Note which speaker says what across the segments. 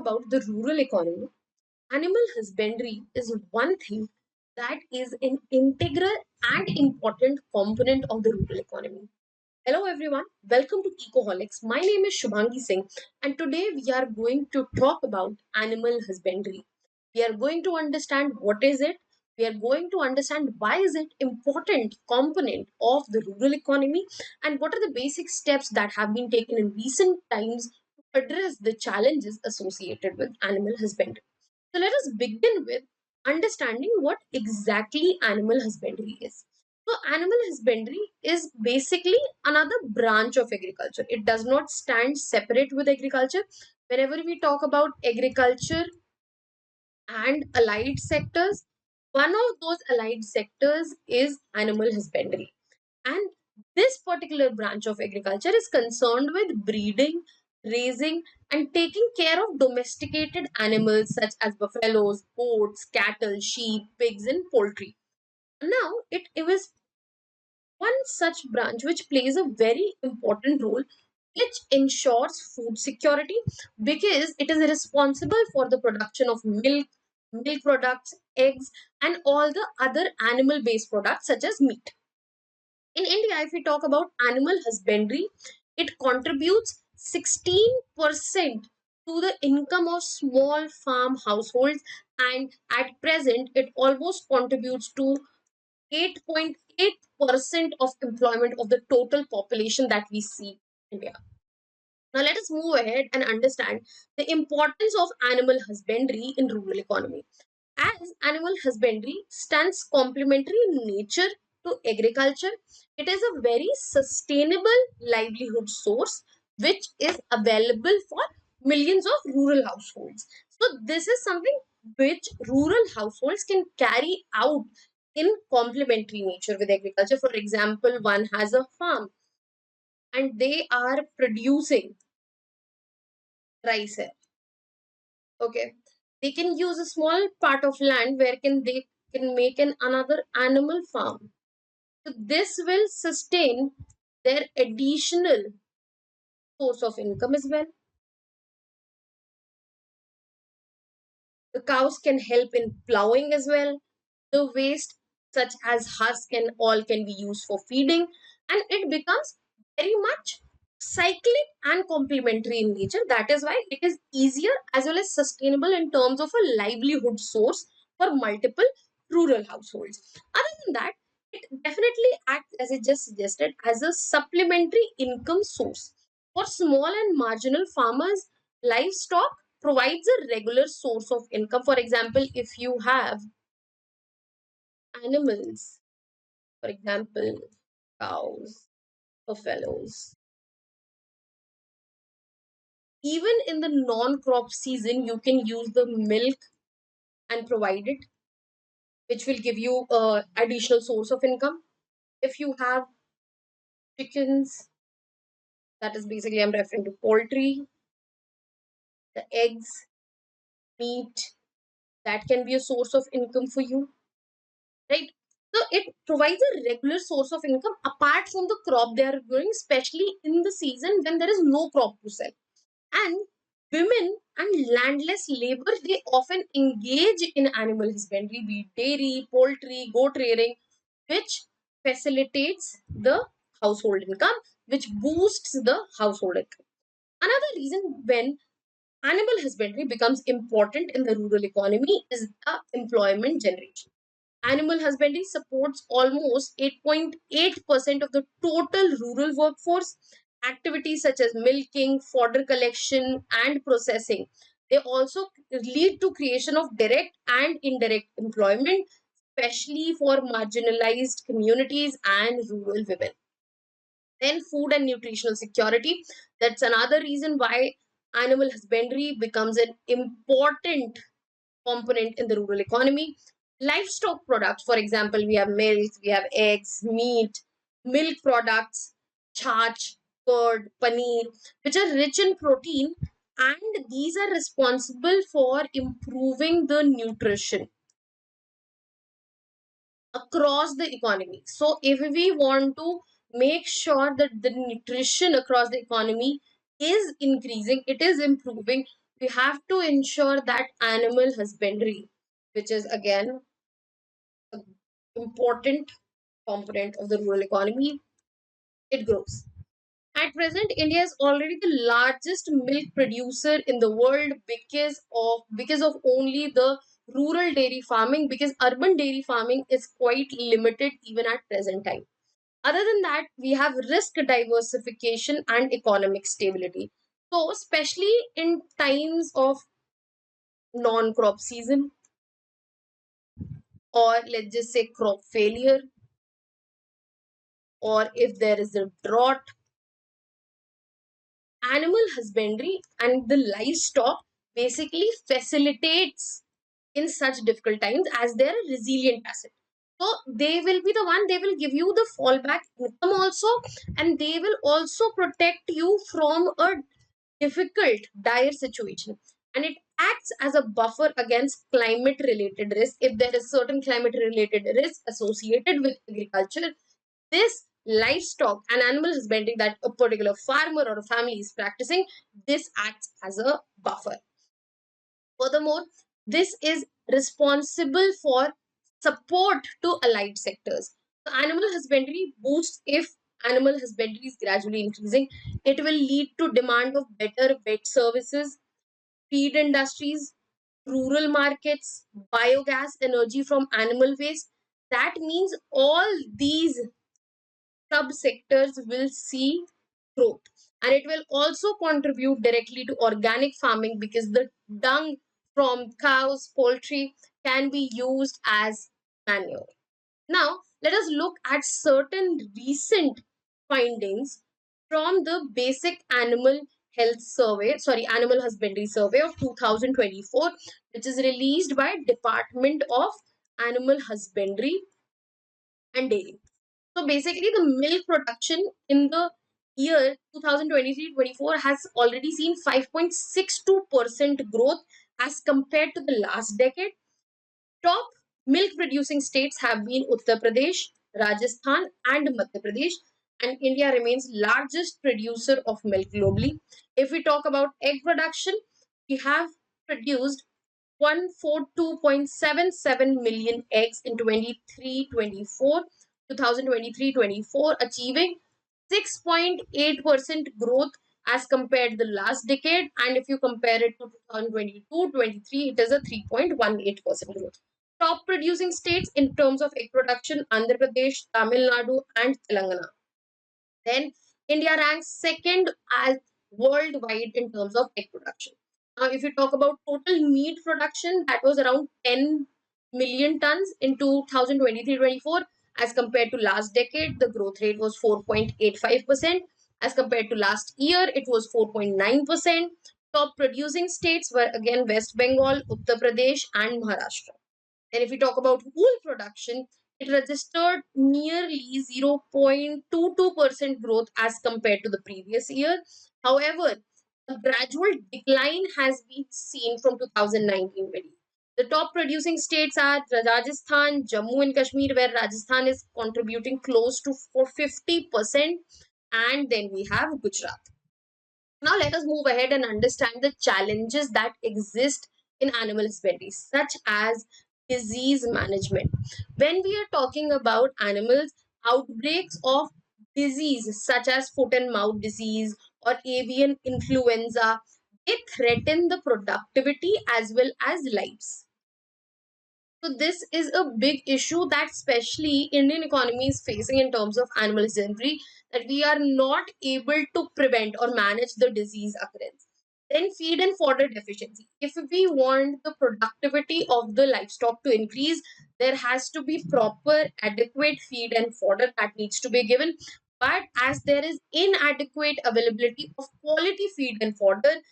Speaker 1: about the rural economy, animal husbandry is one thing that is an integral and important component of the rural economy. Hello everyone, welcome to Ecoholics. My name is Shubhangi Singh and today we are going to talk about animal husbandry. We are going to understand what is it, we are going to understand why is it important component of the rural economy and what are the basic steps that have been taken in recent times to address the challenges associated with animal husbandry. So let us begin with understanding what exactly animal husbandry is. So animal husbandry is basically another branch of agriculture. It does not stand separate with agriculture. Whenever we talk about agriculture and allied sectors, one of those allied sectors is animal husbandry. And this particular branch of agriculture is concerned with breeding, raising, and taking care of domesticated animals such as buffaloes, goats, cattle, sheep, pigs, and poultry. Now, it was one such branch which plays a very important role, which ensures food security because it is responsible for the production of milk, milk products, eggs, and all the other animal based products such as meat. In India, if we talk about animal husbandry, it contributes 16% to the income of small farm households, and at present, it almost contributes to 8.8% of employment of the total population that we see in India. Now let us move ahead and understand the importance of animal husbandry in rural economy. As animal husbandry stands complementary in nature to agriculture, it is a very sustainable livelihood source which is available for millions of rural households. So this is something which rural households can carry out in complementary nature with agriculture. For example, one has a farm and they are producing rice here. Okay, they can use a small part of land where they can make an another animal farm. So this will sustain their additional source of income as well. The cows can help in plowing as well. The waste such as husk and all can be used for feeding, and it becomes very much cyclic and complementary in nature. That is why it is easier as well as sustainable in terms of a livelihood source for multiple rural households. Other than that, it definitely acts, as I just suggested, as a supplementary income source for small and marginal farmers. Livestock provides a regular source of income. For example, if you have animals, for example, cows, buffaloes, even in the non-crop season, you can use the milk and provide it, which will give you additional source of income. If you have chickens, that is basically I'm referring to poultry, the eggs, meat, that can be a source of income for you, right? So it provides a regular source of income apart from the crop they are growing, especially in the season when there is no crop to sell. And women and landless labor, they often engage in animal husbandry, be it dairy, poultry, goat rearing, which facilitates the household income, which boosts the household income. Another reason when animal husbandry becomes important in the rural economy is the employment generation. Animal husbandry supports almost 8.8% of the total rural workforce. Activities such as milking, fodder collection, and processing, they also lead to creation of direct and indirect employment, especially for marginalized communities and rural women. Then food and nutritional security. That's another reason why animal husbandry becomes an important component in the rural economy. Livestock products, for example, we have milk, we have eggs, meat, milk products, charch, curd, paneer, which are rich in protein, and these are responsible for improving the nutrition across the economy. So, if we want to make sure that the nutrition across the economy is increasing, it is improving, we have to ensure that animal husbandry, which is again an important component of the rural economy, it grows. At present, India is already the largest milk producer in the world because of only the rural dairy farming, because urban dairy farming is quite limited even at present time. Other than that, we have risk diversification and economic stability. So, especially in times of non-crop season, or let's just say crop failure, or if there is a drought, animal husbandry and the livestock basically facilitates in such difficult times, as they're a resilient asset. So they will be the one, they will give you the fallback income also, and they will also protect you from a difficult, dire situation. And it acts as a buffer against climate related risk. If there is certain climate related risk associated with agriculture, this livestock and animal husbandry that a particular farmer or a family is practicing, this acts as a buffer. Furthermore, this is responsible for support to allied sectors. So animal husbandry boosts. If animal husbandry is gradually increasing, it will lead to demand of better vet services, feed industries, rural markets, biogas, energy from animal waste. That means all these subsectors will see growth, and it will also contribute directly to organic farming, because the dung from cows, poultry can be used as manure. Now let us look at certain recent findings from the basic animal health survey, sorry, animal husbandry survey of 2024, which is released by Department of Animal Husbandry and Dairy. So basically, the milk production in the year 2023-24 has already seen 5.62% growth as compared to the last decade. Top milk producing states have been Uttar Pradesh, Rajasthan, and Madhya Pradesh, and India remains largest producer of milk globally. If we talk about egg production, we have produced 142.77 million eggs in 2023-24, achieving 6.8% growth as compared to the last decade. And if you compare it to 2022-23, it is a 3.18% growth. Top producing states in terms of egg production: Andhra Pradesh, Tamil Nadu, and Telangana. Then India ranks second as worldwide in terms of egg production. Now, if you talk about total meat production, that was around 10 million tons in 2023-24. As compared to last decade, the growth rate was 4.85%. As compared to last year, it was 4.9%. Top producing states were again West Bengal, Uttar Pradesh, and Maharashtra. And if we talk about wool production, it registered nearly 0.22% growth as compared to the previous year. However, a gradual decline has been seen from 2019 very. The top producing states are Rajasthan, Jammu and Kashmir, where Rajasthan is contributing close to 50%, and then we have Gujarat. Now, let us move ahead and understand the challenges that exist in animal husbandry, such as disease management. When we are talking about animals, outbreaks of disease such as foot and mouth disease or avian influenza, they threaten the productivity as well as lives. So this is a big issue that especially Indian economy is facing in terms of animal husbandry, that we are not able to prevent or manage the disease occurrence. Then feed and fodder deficiency. If we want the productivity of the livestock to increase, there has to be proper adequate feed and fodder that needs to be given. But as there is inadequate availability of quality feed and fodder,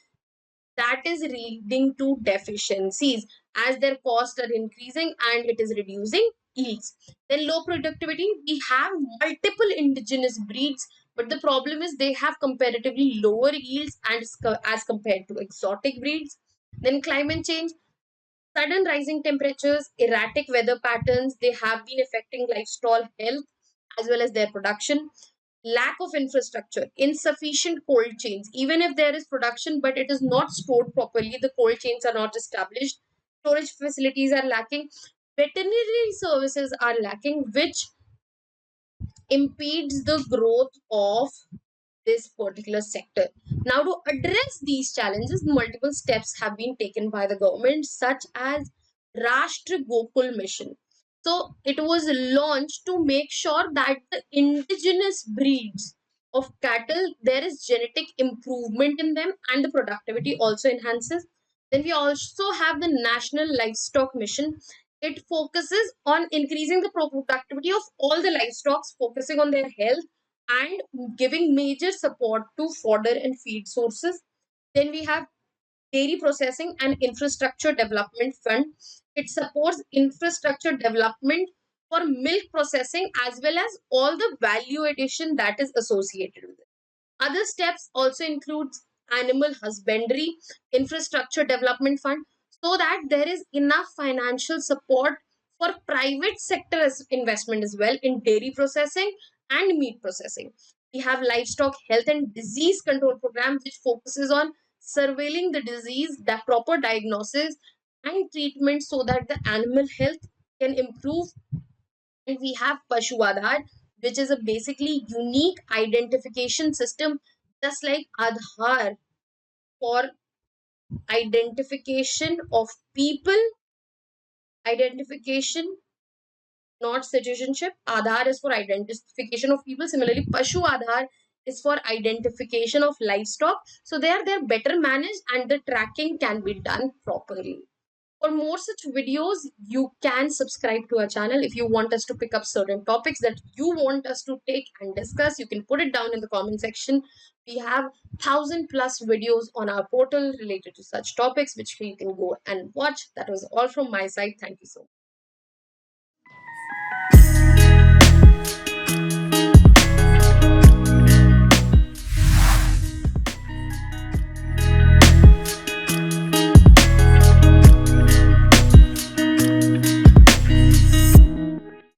Speaker 1: that is leading to deficiencies, as their costs are increasing and it is reducing yields. Then low productivity, we have multiple indigenous breeds, but the problem is they have comparatively lower yields and as compared to exotic breeds. Then climate change, sudden rising temperatures, erratic weather patterns, they have been affecting livestock health as well as their production. lack of infrastructure, insufficient cold chains. Even if there is production, but it is not stored properly, the cold chains are not established, storage facilities are lacking, veterinary services are lacking, which impedes the growth of this particular sector. Now, to address these challenges, multiple steps have been taken by the government, such as Rashtra Gokul Mission. So, it was launched to make sure that the indigenous breeds of cattle, there is genetic improvement in them and the productivity also enhances. Then we also have the National Livestock Mission. It focuses on increasing the productivity of all the livestock, focusing on their health and giving major support to fodder and feed sources. Then we have Dairy Processing and Infrastructure Development Fund. It supports infrastructure development for milk processing as well as all the value addition that is associated with it. Other steps also include animal husbandry, infrastructure development fund, so that there is enough financial support for private sector investment as well in dairy processing and meat processing. We have livestock health and disease control program, which focuses on surveilling the disease, that proper diagnosis and treatment so that the animal health can improve. And we have Pashu Aadhaar, which is a basically unique identification system, just like Aadhaar for identification of people, identification, not citizenship. Aadhaar is for identification of people. Similarly, Pashu Aadhaar is for identification of livestock. So they're better managed and the tracking can be done properly. For more such videos, you can subscribe to our channel. If you want us to pick up certain topics that you want us to take and discuss, you can put it down in the comment section. We have 1,000+ videos on our portal related to such topics, which you can go and watch. That was all from my side. Thank you so much.